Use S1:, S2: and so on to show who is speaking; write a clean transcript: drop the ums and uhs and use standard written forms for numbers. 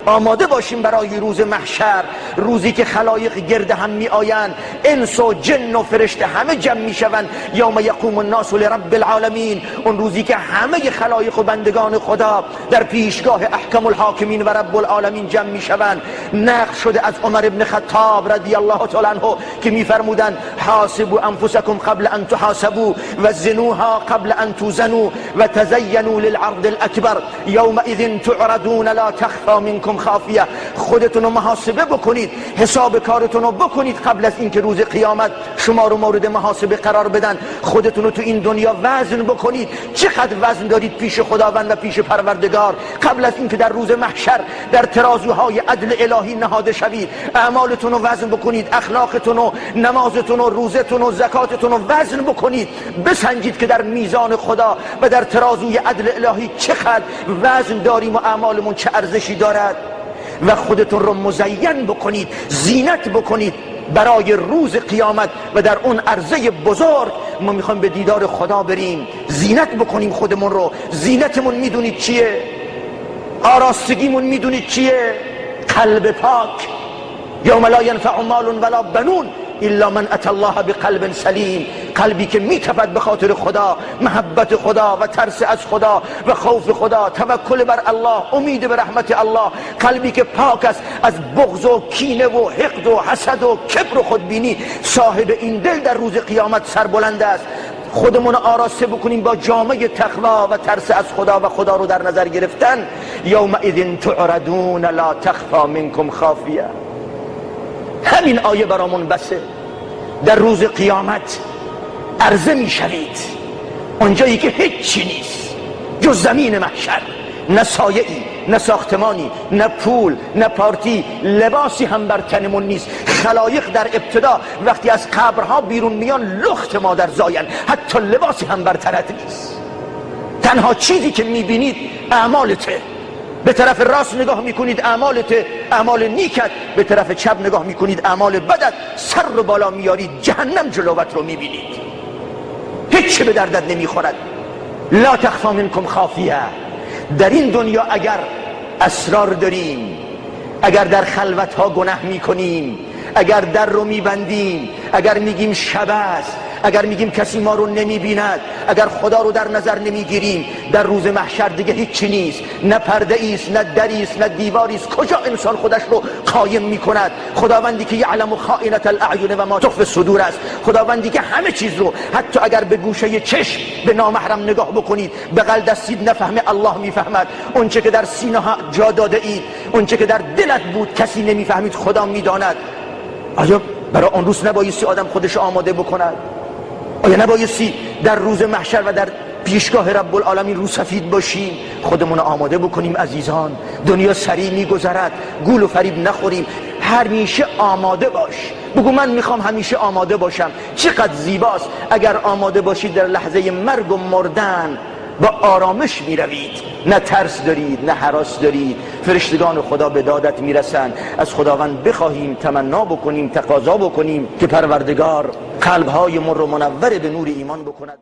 S1: آماده باشیم برای روز محشر، روزی که خلایق گرد هم می آیند، انس و جن و فرشته همه جمع می شوند. یوم یقوم الناس لرب العالمین، اون روزی که همه خلایق و بندگان خدا در پیشگاه احکم الحاکمین و رب العالمین جمع می شوند. نقل شده از عمر ابن خطاب رضی الله تعالی عنه که می فرمودند حاسبوا انفسکم قبل ان تحاسبوا و زنوها قبل ان توزنوا و تزینوا للعرض الاکبر یومئذ تعرضون لا تخفى منکم خافیه. خودتون رو محاسبه بکنید، حساب کارتون رو بکنید قبل از اینکه روز قیامت شما رو مورد محاسبه قرار بدن. خودتون رو تو این دنیا وزن بکنید، چقدر وزن دارید پیش خداوند و پیش پروردگار قبل از اینکه در روز محشر در ترازوهای عدل الهی نهاده شوید. اعمالتون رو وزن بکنید، اخلاقتون و نمازتون و روزتون و زکاتتون رو وزن بکنید، بسنجید که در میزان خدا و در ترازوی عدل الهی چقدر وزن داریم و اعمالمون چه ارزشی دارد. و خودتون رو مزین بکنید، زینت بکنید برای روز قیامت و در اون عرضه بزرگ ما میخوایم به دیدار خدا بریم. زینت بکنیم خودمون رو. زینتمون میدونید چیه؟ آراستگیمون میدونید چیه؟ قلب پاک. یوم لا ینفع مال ولا بنون الا من اتى الله بقلب سلیم. قلبی که میتپد به خاطر خدا، محبت خدا و ترس از خدا و خوف خدا، توکل بر الله، امید به رحمت الله. قلبی که پاک است از بغض و کینه و حقد و حسد و کبر و خودبینی. صاحب این دل در روز قیامت سربلند است. خودمون آراسته بکنیم با جامعه تقوا و ترس از خدا و خدا رو در نظر گرفتن. یومئذ تعرضون لا تخفى منکم خافیه. همین آیه برامون بسه. در روز قیامت عرضه می شوید اونجایی که هیچی نیست جز زمین محشر، نه سایه‌ای، نه ساختمانی، نه پول، نه پارتی، لباسی هم بر تنمون نیست. خلایق در ابتدا وقتی از قبرها بیرون میان لخت مادر زاین، حتی لباسی هم بر تنت نیست. تنها چیزی که میبینید اعمالته. به طرف راست نگاه میکنید اعمالته، اعمال نیکت، به طرف چپ نگاه میکنید اعمال بدت. سر رو بالا میارید جهنم جلوت رو میبینید، هیچ به دردت نمیخورد. لا تخفى منکم خافیه. در این دنیا اگر اسرار داریم، اگر در خلوت ها گناه میکنیم، اگر در رو میبندیم، اگر میگیم شب است، اگر میگیم کسی ما رو نمیبیند، اگر خدا رو در نظر نمیگیریم، در روز محشر دیگه هیچی نیست. نه پرده ایست، نه دری است، نه دیواری است. کجا انسان خودش رو قایم میکند؟ خداوندی که یعلم خائنة الاعین و ما تخفی الصدور است. خداوندی که همه چیز رو، حتی اگر به گوشه چشم به نامحرم نگاه بکنید، بغل دستید نفهمه، الله میفهمد. اونچه که در سینه ها جا داده اید، اونچه که در دلت بود کسی نمیفهمید، خدا میداند. آیا برای اون روز نبایستی آدم خودش آماده بکند؟ آیا نبایستی در روز محشر و در پیشگاه رب العالمین رو سفید باشیم؟ خودمون آماده بکنیم عزیزان. دنیا سریع میگذرد، گول و فریب نخوریم. همیشه آماده باش. بگو من میخوام همیشه آماده باشم. چقدر زیباست اگر آماده باشید در لحظه مرگ و مردن با آرامش میروید، نه ترس دارید، نه هراس دارید. فرشتگان خدا به دادت میرسن. از خداوند بخواهیم، تمنا بکنیم، تقاضا بکنیم که پروردگار قلبهای من رو منور به نور ایمان بکند.